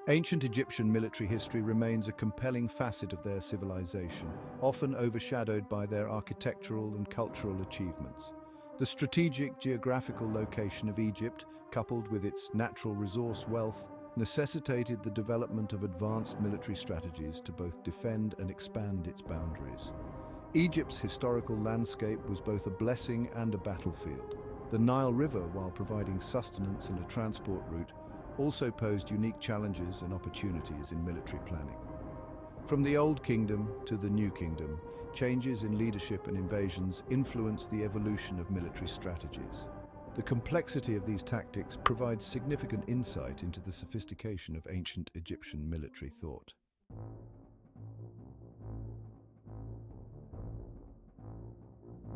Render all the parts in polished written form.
Ancient Egyptian military history remains a compelling facet of their civilization, often overshadowed by their architectural and cultural achievements. The strategic geographical location of Egypt, coupled with its natural resource wealth, necessitated the development of advanced military strategies to both defend and expand its boundaries. Egypt's historical landscape was both a blessing and a battlefield. The Nile River, while providing sustenance and a transport route, also posed unique challenges and opportunities in military planning. From the Old Kingdom to the New Kingdom, changes in leadership and invasions influenced the evolution of military strategies. The complexity of these tactics provides significant insight into the sophistication of ancient Egyptian military thought.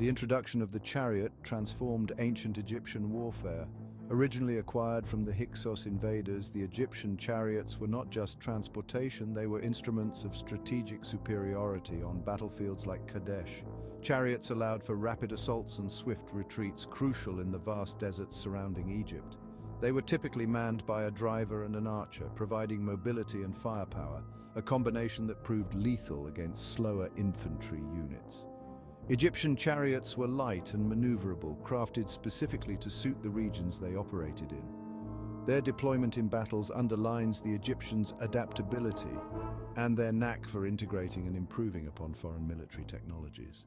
The introduction of the chariot transformed ancient Egyptian warfare. Originally acquired from the Hyksos invaders, the Egyptian chariots were not just transportation, they were instruments of strategic superiority on battlefields like Kadesh. Chariots allowed for rapid assaults and swift retreats, crucial in the vast deserts surrounding Egypt. They were typically manned by a driver and an archer, providing mobility and firepower, a combination that proved lethal against slower infantry units. Egyptian chariots were light and maneuverable, crafted specifically to suit the regions they operated in. Their deployment in battles underlines the Egyptians' adaptability and their knack for integrating and improving upon foreign military technologies.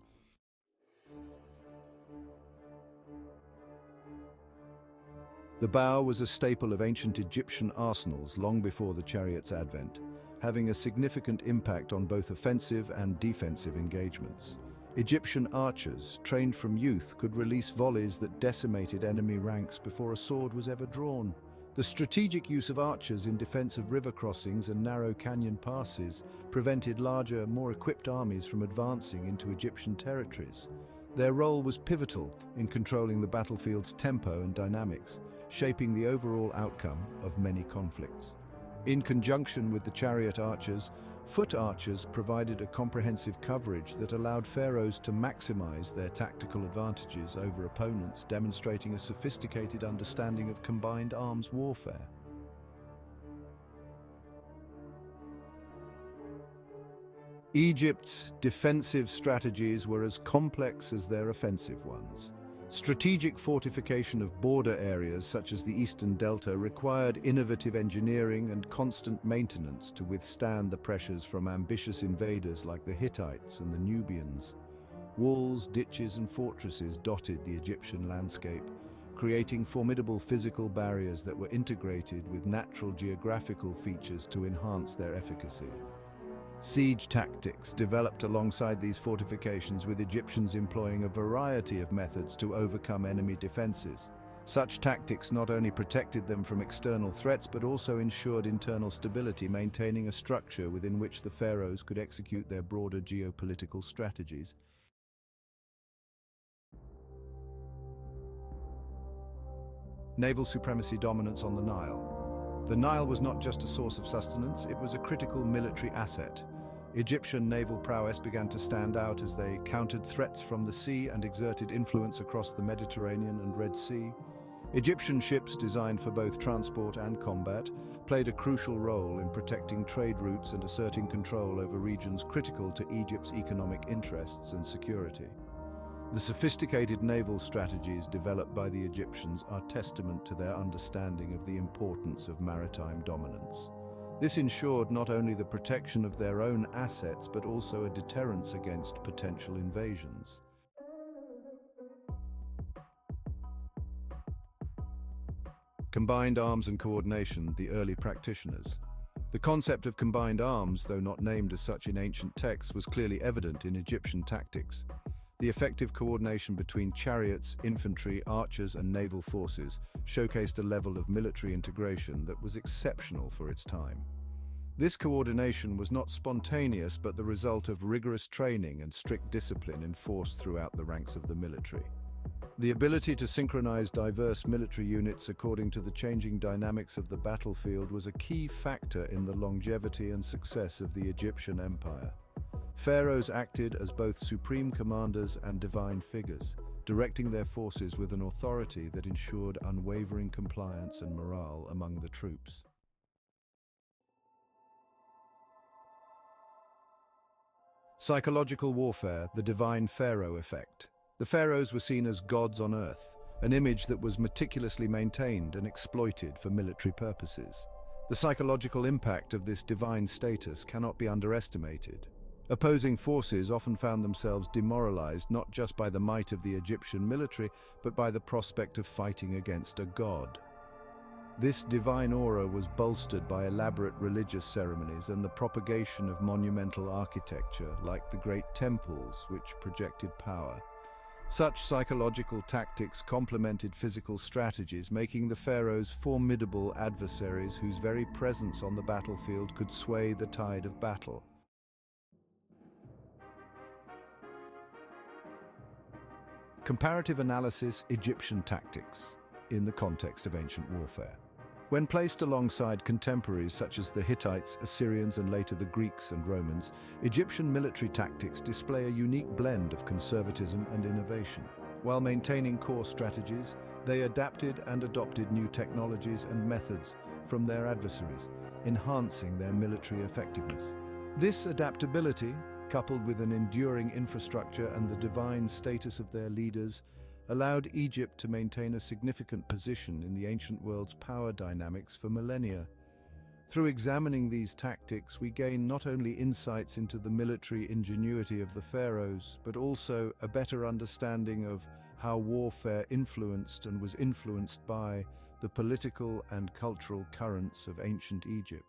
The bow was a staple of ancient Egyptian arsenals long before the chariot's advent, having a significant impact on both offensive and defensive engagements. Egyptian archers, trained from youth, could release volleys that decimated enemy ranks before a sword was ever drawn. The strategic use of archers in defense of river crossings and narrow canyon passes prevented larger, more equipped armies from advancing into Egyptian territories. Their role was pivotal in controlling the battlefield's tempo and dynamics, shaping the overall outcome of many conflicts. In conjunction with the chariot archers, foot archers provided a comprehensive coverage that allowed pharaohs to maximize their tactical advantages over opponents, demonstrating a sophisticated understanding of combined arms warfare. Egypt's defensive strategies were as complex as their offensive ones. Strategic fortification of border areas such as the Eastern Delta required innovative engineering and constant maintenance to withstand the pressures from ambitious invaders like the Hittites and the Nubians. Walls, ditches, and fortresses dotted the Egyptian landscape, creating formidable physical barriers that were integrated with natural geographical features to enhance their efficacy. Siege tactics developed alongside these fortifications, with Egyptians employing a variety of methods to overcome enemy defenses. Such tactics not only protected them from external threats but also ensured internal stability, maintaining a structure within which the pharaohs could execute their broader geopolitical strategies. Naval supremacy dominance on the Nile. The Nile was not just a source of sustenance, it was a critical military asset. Egyptian naval prowess began to stand out as they countered threats from the sea and exerted influence across the Mediterranean and Red Sea. Egyptian ships, designed for both transport and combat, played a crucial role in protecting trade routes and asserting control over regions critical to Egypt's economic interests and security. The sophisticated naval strategies developed by the Egyptians are testament to their understanding of the importance of maritime dominance. This ensured not only the protection of their own assets but also a deterrence against potential invasions. Combined arms and coordination, the early practitioners. The concept of combined arms, though not named as such in ancient texts, was clearly evident in Egyptian tactics. The effective coordination between chariots, infantry, archers, and naval forces showcased a level of military integration that was exceptional for its time. This coordination was not spontaneous but the result of rigorous training and strict discipline enforced throughout the ranks of the military. The ability to synchronize diverse military units according to the changing dynamics of the battlefield was a key factor in the longevity and success of the Egyptian empire. Pharaohs acted as both supreme commanders and divine figures, directing their forces with an authority that ensured unwavering compliance and morale among the troops. Psychological warfare, the divine Pharaoh effect. The pharaohs were seen as gods on earth, an image that was meticulously maintained and exploited for military purposes. The psychological impact of this divine status cannot be underestimated. Opposing forces often found themselves demoralized not just by the might of the Egyptian military, but by the prospect of fighting against a god. This divine aura was bolstered by elaborate religious ceremonies and the propagation of monumental architecture like the great temples which projected power. Such psychological tactics complemented physical strategies, making the pharaohs formidable adversaries whose very presence on the battlefield could sway the tide of battle. Comparative analysis: Egyptian tactics in the context of ancient warfare. When placed alongside contemporaries such as the Hittites, Assyrians, and later the Greeks and Romans, Egyptian military tactics display a unique blend of conservatism and innovation. While maintaining core strategies, they adapted and adopted new technologies and methods from their adversaries, enhancing their military effectiveness. This adaptability, coupled with an enduring infrastructure and the divine status of their leaders, allowed Egypt to maintain a significant position in the ancient world's power dynamics for millennia. Through examining these tactics, we gain not only insights into the military ingenuity of the pharaohs, but also a better understanding of how warfare influenced and was influenced by the political and cultural currents of ancient Egypt.